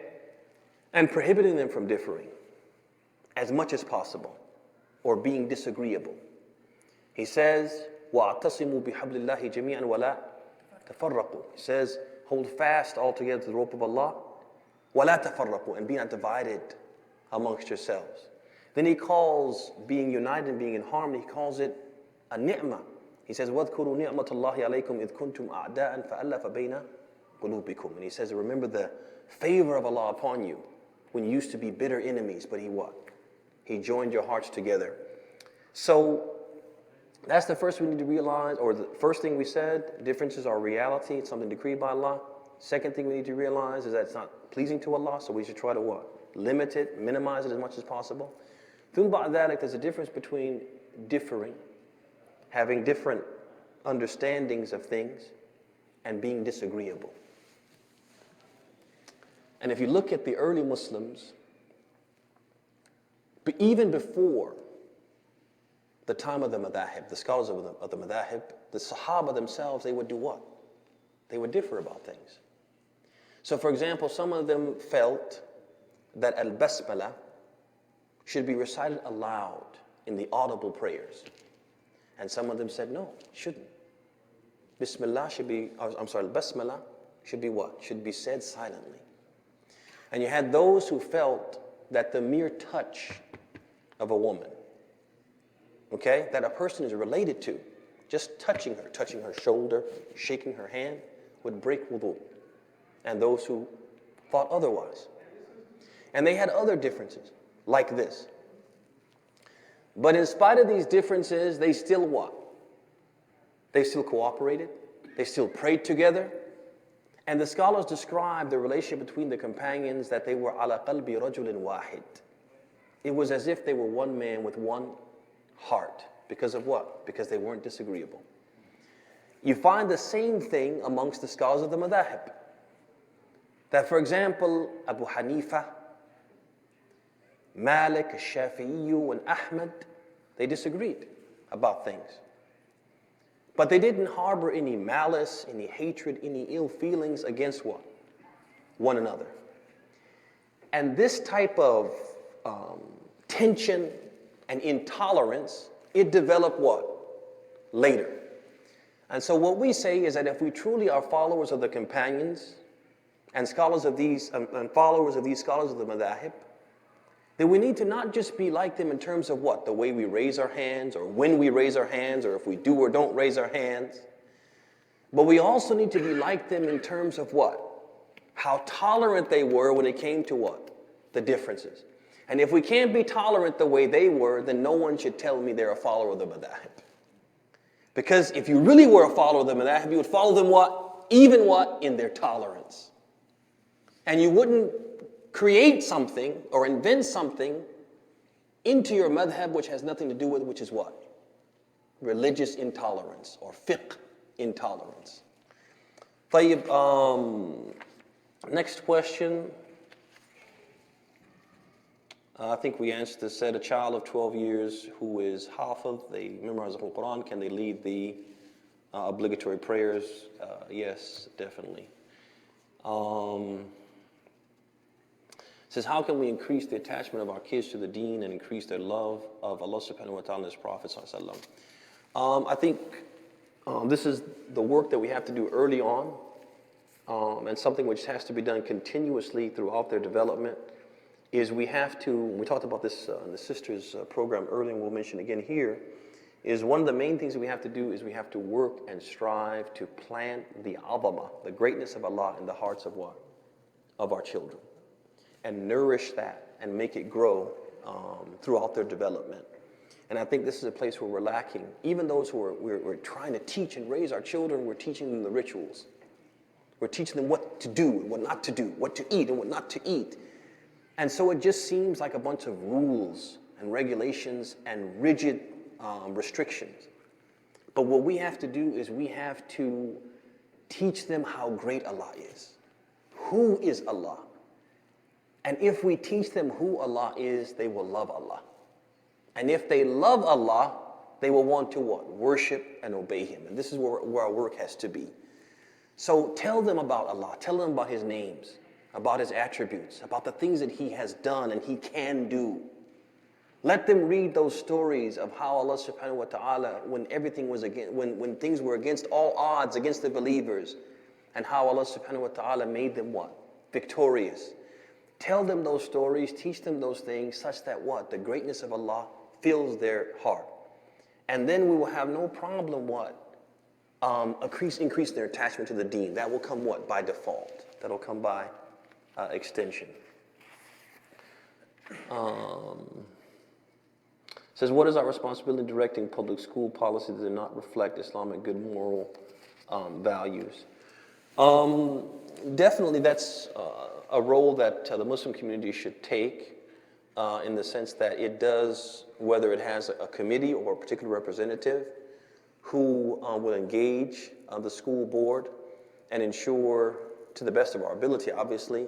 S1: And prohibiting them from differing as much as possible or being disagreeable. He says, وَاعْتَصِمُوا بِحَبْلِ اللَّهِ جَمِيعًا وَلَا تَفَرَّقُوا. He says, hold fast altogether to the rope of Allah, وَلَا تَفَرَّقُوا, and be not divided amongst yourselves. Then He calls being united and being in harmony, He calls it a ni'mah. He says, وَاذْكُرُوا نِعْمَةَ اللَّهِ عَلَيْكُمْ إِذْ كُنْتُمْ أَعْدَاءً فَأَلَّفَ بَيْنَ قُلُوبِكُمْ. And He says, remember the favor of Allah upon you when you used to be bitter enemies, but He what? He joined your hearts together. So that's the first we need to realize, or the first thing we said, differences are reality, it's something decreed by Allah. Second thing we need to realize is that it's not pleasing to Allah, so we should try to what? Limit it, minimize it as much as possible. ثم بعد ذلك, there's a difference between differing, having different understandings of things, and being disagreeable. And if you look at the early Muslims, but even before the time of the madhahib, the scholars of the madhahib, the Sahaba themselves, they would do what? They would differ about things. So for example, some of them felt that al-basmala should be recited aloud in the audible prayers. And some of them said, no, it shouldn't. Bismillah should be, al-basmala should be what? Should be said silently. And you had those who felt that the mere touch of a woman, okay, that a person is related to, just touching her shoulder, shaking her hand, would break wudu. And those who thought otherwise. And they had other differences, like this. But in spite of these differences, they still what? They still cooperated. They still prayed together. And the scholars describe the relationship between the companions that they were ala qalbi rajulin wahid. It was as if they were one man with one heart. Because of what? Because they weren't disagreeable. You find the same thing amongst the scholars of the madhahib. That for example, Abu Hanifa, Malik, Shafi'i, and Ahmad, they disagreed about things. But they didn't harbor any malice, any hatred, any ill feelings against what? One another. And this type of tension and intolerance, it developed what? Later. And so what we say is that if we truly are followers of the companions and scholars of these and followers of these scholars of the madahib, then we need to not just be like them in terms of what? The way we raise our hands, or when we raise our hands, or if we do or don't raise our hands. But we also need to be like them in terms of what? How tolerant they were when it came to what? The differences. And if we can't be tolerant the way they were, then no one should tell me they're a follower of the madahib. Because if you really were a follower of the madahib, you would follow them what? Even what? In their tolerance. And you wouldn't create something or invent something into your madhab which has nothing to do with, which is what? Religious intolerance or fiqh intolerance. طيب, next question. I think we answered this. Said a child of 12 years who is hafiz, they memorize the whole Quran, can they lead the obligatory prayers? Yes, definitely. Says, how can we increase the attachment of our kids to the deen and increase their love of Allah subhanahu wa ta'ala and His Prophet sallallahu alaihi wasallam? I think this is the work that we have to do early on, and something which has to be done continuously throughout their development, is we have to, we talked about this in the sisters program earlier, and we'll mention again here, is one of the main things that we have to do is we have to work and strive to plant the azamah, the greatness of Allah in the hearts of what? Of our children. And nourish that and make it grow throughout their development. And I think this is a place where we're lacking. Even those who we're trying to teach and raise our children, we're teaching them the rituals. We're teaching them what to do and what not to do, what to eat and what not to eat. And so it just seems like a bunch of rules and regulations and rigid restrictions. But what we have to do is we have to teach them how great Allah is. Who is Allah? And if we teach them who Allah is, they will love Allah. And if they love Allah, they will want to what? Worship and obey Him. And this is where our work has to be. So tell them about Allah. Tell them about His names, about His attributes, about the things that He has done and He can do. Let them read those stories of how Allah subhanahu wa ta'ala, when everything was against, when things were against all odds, against the believers, and how Allah subhanahu wa ta'ala made them what? Victorious. Tell them those stories, teach them those things, such that what? The greatness of Allah fills their heart. And then we will have no problem what? Increase their attachment to the deen. That will come what? By default. That will come by extension. Says, what is our responsibility in directing public school policy that do not reflect Islamic good moral values? Definitely that's a role that the Muslim community should take in the sense that it does, whether it has a committee or a particular representative who will engage the school board and ensure, to the best of our ability, obviously,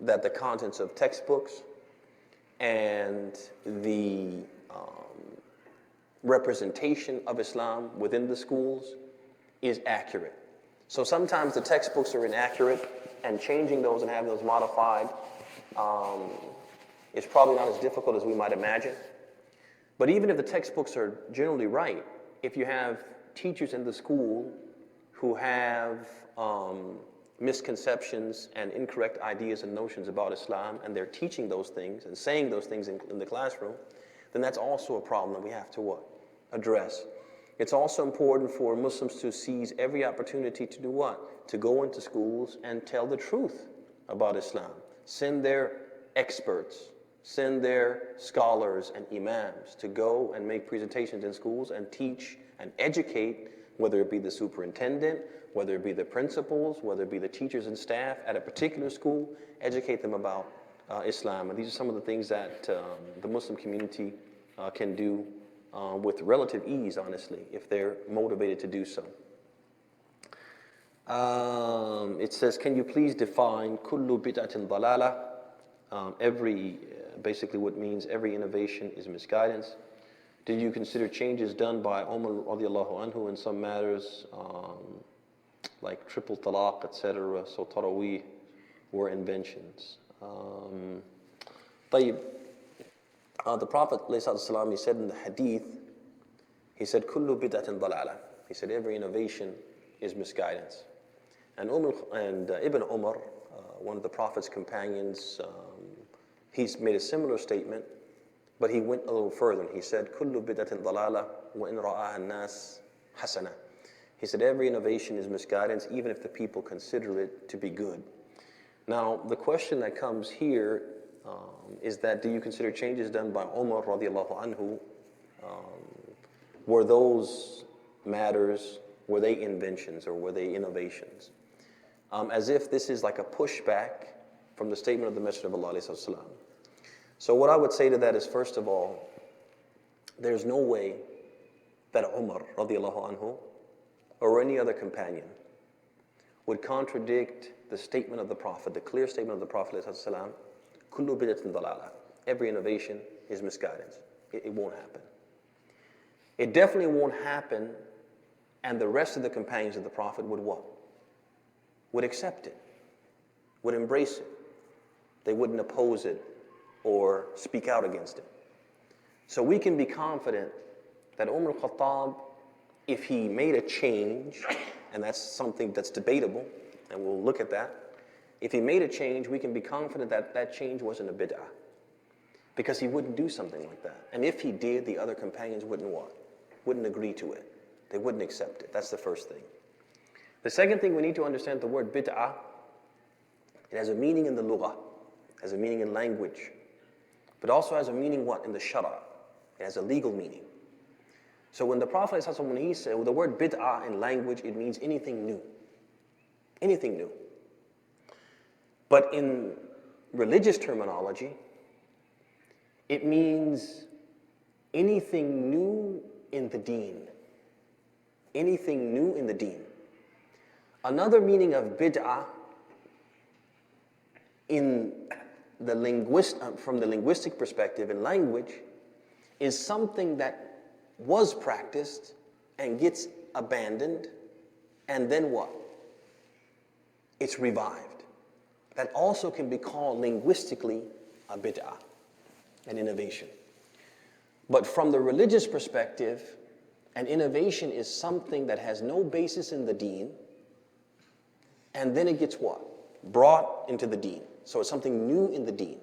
S1: that the contents of textbooks and the representation of Islam within the schools is accurate. So sometimes the textbooks are inaccurate, and changing those and having those modified is probably not as difficult as we might imagine. But even if the textbooks are generally right, if you have teachers in the school who have misconceptions and incorrect ideas and notions about Islam, and they're teaching those things and saying those things in the classroom, then that's also a problem that we have to what? Address. It's also important for Muslims to seize every opportunity to do what? To go into schools and tell the truth about Islam. Send their experts, send their scholars and imams to go and make presentations in schools and teach and educate, whether it be the superintendent, whether it be the principals, whether it be the teachers and staff at a particular school, educate them about Islam. And these are some of the things that the Muslim community can do with relative ease, honestly, if they're motivated to do so. It says, can you please define kullu bid'atin dalala? Basically what means every innovation is misguidance. Did you consider changes done by Umar radiallahu anhu in some matters, like triple talaq, etc., so tarawih were inventions? The Prophet ﷺ, he said in the hadith, he said, kullu bid'atin dalala. He said every innovation is misguidance. And Ibn Umar, one of the Prophet's companions, he's made a similar statement, but he went a little further. He said, "Kullu bid'atin dalala wa in ra'aha an-nas hasana." He said every innovation is misguidance, even if the people consider it to be good. Now, the question that comes here is that, do you consider changes done by Umar radiallahu anhu, were those matters, were they inventions or were they innovations? As if this is like a pushback from the statement of the Messenger of Allah alayhi salam. So what I would say to that is, first of all, there's no way that Umar radiallahu anhu or any other companion would contradict the statement of the Prophet, the clear statement of the Prophet alayhi salam, kullu bid'atin dalala. Every innovation is misguidance. It won't happen. It definitely won't happen, and the rest of the companions of the Prophet would what? Would accept it, would embrace it. They wouldn't oppose it or speak out against it. So we can be confident that Umar al-Khattab, if he made a change, and that's something that's debatable, and we'll look at that, if he made a change, we can be confident that that change wasn't a bid'ah, because he wouldn't do something like that. And if he did, the other companions wouldn't what? Wouldn't agree to it. They wouldn't accept it. That's the first thing. The second thing, we need to understand the word bid'ah. It has a meaning in the lughah, has a meaning in language, but also has a meaning what? In the shara. It has a legal meaning. So when the Prophet, when he said, with the word bid'ah in language, it means anything new. Anything new. But in religious terminology, it means anything new in the deen. Anything new in the deen. Another meaning of bid'ah in the from the linguistic perspective in language is something that was practiced and gets abandoned, and then what? It's revived. That also can be called linguistically a bid'ah, an innovation. But from the religious perspective, an innovation is something that has no basis in the deen, and then it gets what? Brought into the deen. So it's something new in the deen.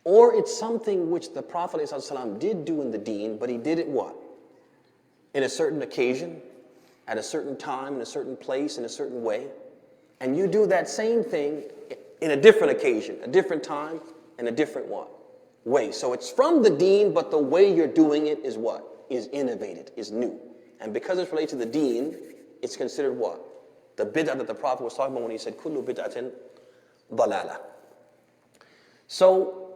S1: Or it's something which the Prophet ﷺ did do in the deen, but he did it what? In a certain occasion, at a certain time, in a certain place, in a certain way. And you do that same thing in a different occasion, a different time, and a different what? Way. So it's from the deen, but the way you're doing it is what? Is innovated, is new. And because it's related to the deen, it's considered what? The bid'ah that the Prophet was talking about when he said, kullu bid'atin dalala. So,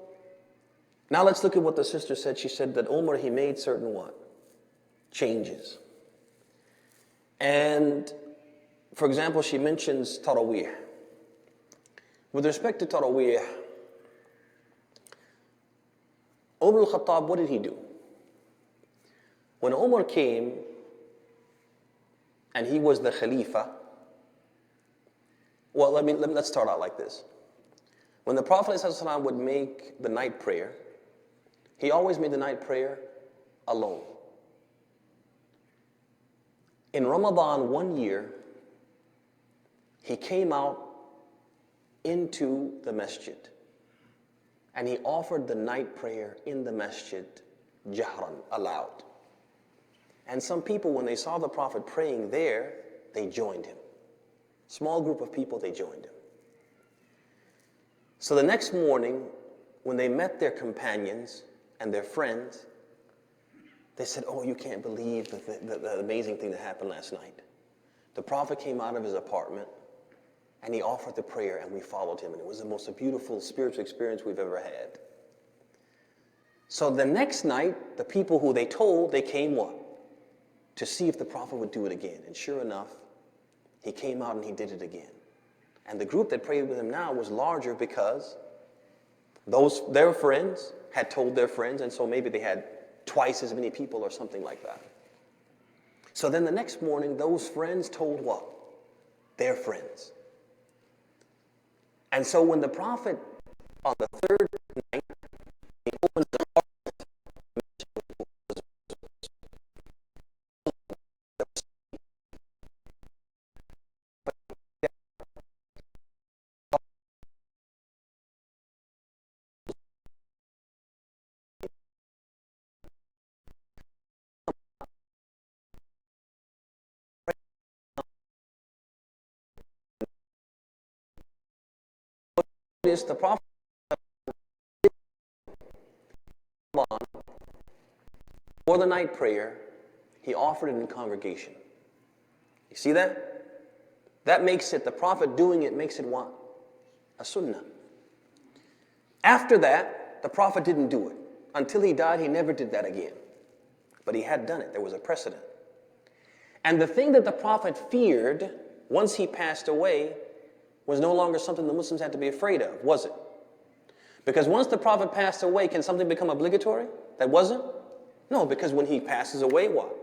S1: now let's look at what the sister said. She said that Umar, he made certain what? Changes. And, for example, she mentions Taraweeh. With respect to Taraweeh, Umar al-Khattab, what did he do? When Umar came, and he was the Khalifa, well, let's start out like this. When the Prophet ﷺ would make the night prayer, he always made the night prayer alone. In Ramadan one year, he came out into the masjid and he offered the night prayer in the masjid, jahran, aloud. And some people, when they saw the Prophet praying there, they joined him. Small group of people, they joined him. So the next morning, when they met their companions and their friends, they said, oh, you can't believe the amazing thing that happened last night. The Prophet came out of his apartment and he offered the prayer and we followed him, and it was the most beautiful spiritual experience we've ever had. So the next night, the people who they told, they came what? To see if the Prophet would do it again. And sure enough, he came out and he did it again. And the group that prayed with him now was larger because their friends had told their friends, and so maybe they had twice as many people or something like that. So then the next morning, those friends told what? Their friends. And so when the Prophet, on the third night, he opens the notice the Prophet for the night prayer, he offered it in congregation. You see that? That makes it, the Prophet doing it makes it what? A sunnah. After that, the Prophet didn't do it. Until he died, he never did that again. But he had done it. There was a precedent. And the thing that the Prophet feared once he passed away was no longer something the Muslims had to be afraid of, was it? Because once the Prophet passed away, can something become obligatory that wasn't? No, because when he passes away, what?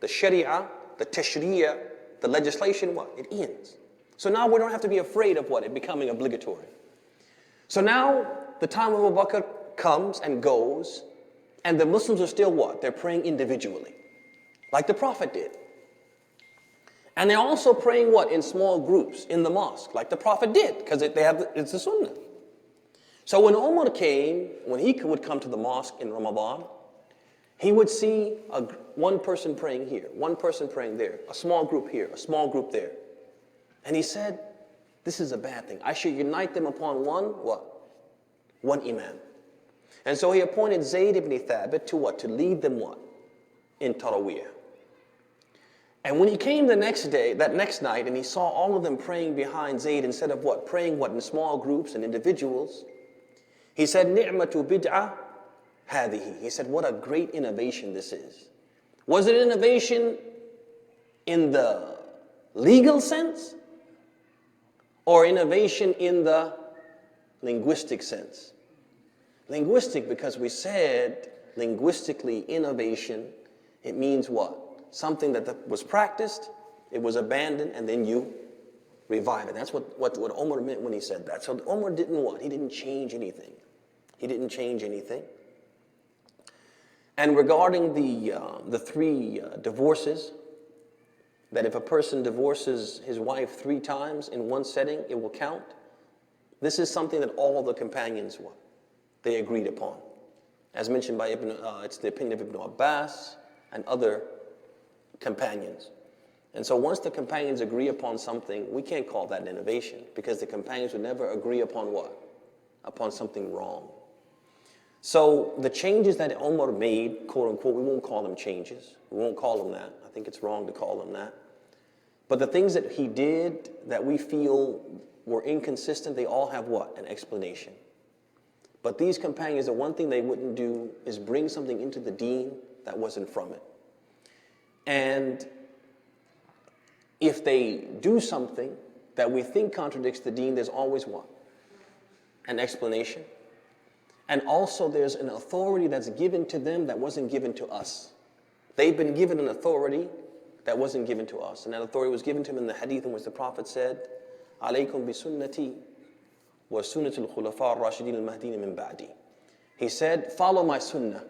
S1: The Sharia, the Tashri'ah, the legislation, what? It ends. So now we don't have to be afraid of what? It becoming obligatory. So now the time of Abu Bakr comes and goes, and the Muslims are still what? They're praying individually, like the Prophet did. And they're also praying what? In small groups in the mosque, like the Prophet did, because it's a sunnah. So when Umar came, when he would come to the mosque in Ramadan, he would see one person praying here, one person praying there, a small group here, a small group there. And he said, this is a bad thing. I should unite them upon one, what? One imam. And so he appointed Zayd ibn Thabit to what? To lead them what? In Taraweeh. And when he came the next day, that next night, and he saw all of them praying behind Zayd instead of what? Praying what? In small groups and individuals. He said, Ni'matu bid'ah hadihi. He said, what a great innovation this is. Was it innovation in the legal sense? Or innovation in the linguistic sense? Linguistic, because we said linguistically innovation, it means what? Something that was practiced, it was abandoned, and then you revive it. That's what Umar meant when he said that. So Umar didn't what? He didn't change anything. He didn't change anything. And regarding the three divorces, that if a person divorces his wife 3 times in one setting, it will count. This is something that all the companions they agreed upon. As mentioned by it's the opinion of Ibn Abbas and other companions. And so once the companions agree upon something, we can't call that an innovation, because the companions would never agree upon what? Upon something wrong. So the changes that Umar made, quote unquote, we won't call them changes. We won't call them that. I think it's wrong to call them that. But the things that he did that we feel were inconsistent, they all have what? An explanation. But these companions, the one thing they wouldn't do is bring something into the deen that wasn't from it. And if they do something that we think contradicts the deen, there's always what? An explanation. And also there's an authority that's given to them that wasn't given to us. They've been given an authority that wasn't given to us. And that authority was given to them in the hadith in which the Prophet said, "Alaykum bi sunnati wa sunnat al-khulafa ar-rashidin al-mahdin min ba'di." He said, follow my sunnah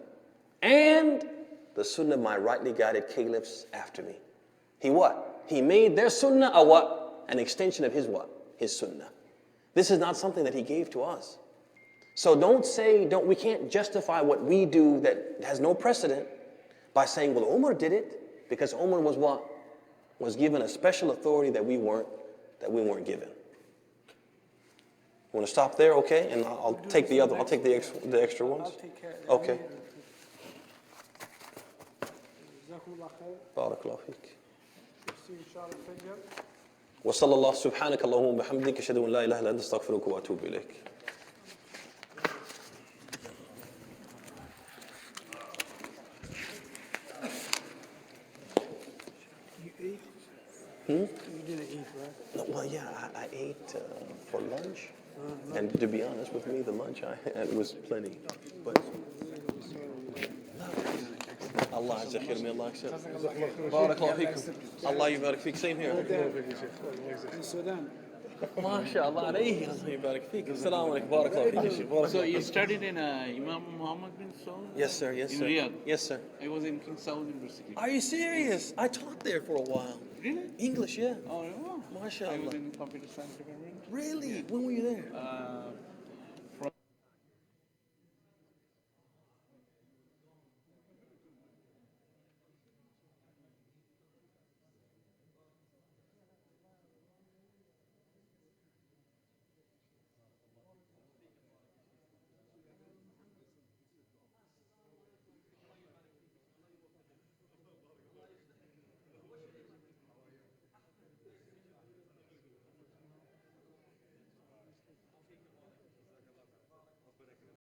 S1: and the sunnah of my rightly guided caliphs after me. He what? He made their sunnah a what? An extension of his what? His sunnah. This is not something that he gave to us. So we can't justify what we do that has no precedent by saying, well, Umar did it, because Umar was what? Was given a special authority that we weren't given. Want to stop there? Okay, and I'll take the extra ones.
S2: I'll take care.
S1: Okay. Barakallahu feek. وصلى الله سبحانك اللهم وبحمدك أشهد أن لا إله إلا أنت أستغفرك وأتوب إليك.
S2: You didn't eat, right?
S1: No, well, yeah, I ate for lunch, and to be honest with me, the lunch I had was plenty. But Allah Azza khair, may Allah accept. Barakallahu feekum. Allah yubarak feek. Same here.
S2: In Sudan.
S1: MashaAllah alayhi. Allah yubarak feek. Assalamu alaikum. Barakallahu feek.
S3: So you studied in Imam Muhammad bin Saud?
S1: Yes, sir. Yes, sir.
S3: In Riyadh?
S1: Yes, sir.
S3: I was in King Saud University.
S1: Are you serious? I taught there for a while.
S3: Really?
S1: English, yeah.
S3: Oh, no. I was
S1: MashaAllah.
S3: in computer science department.
S1: Really?
S3: Yeah.
S1: When were you there?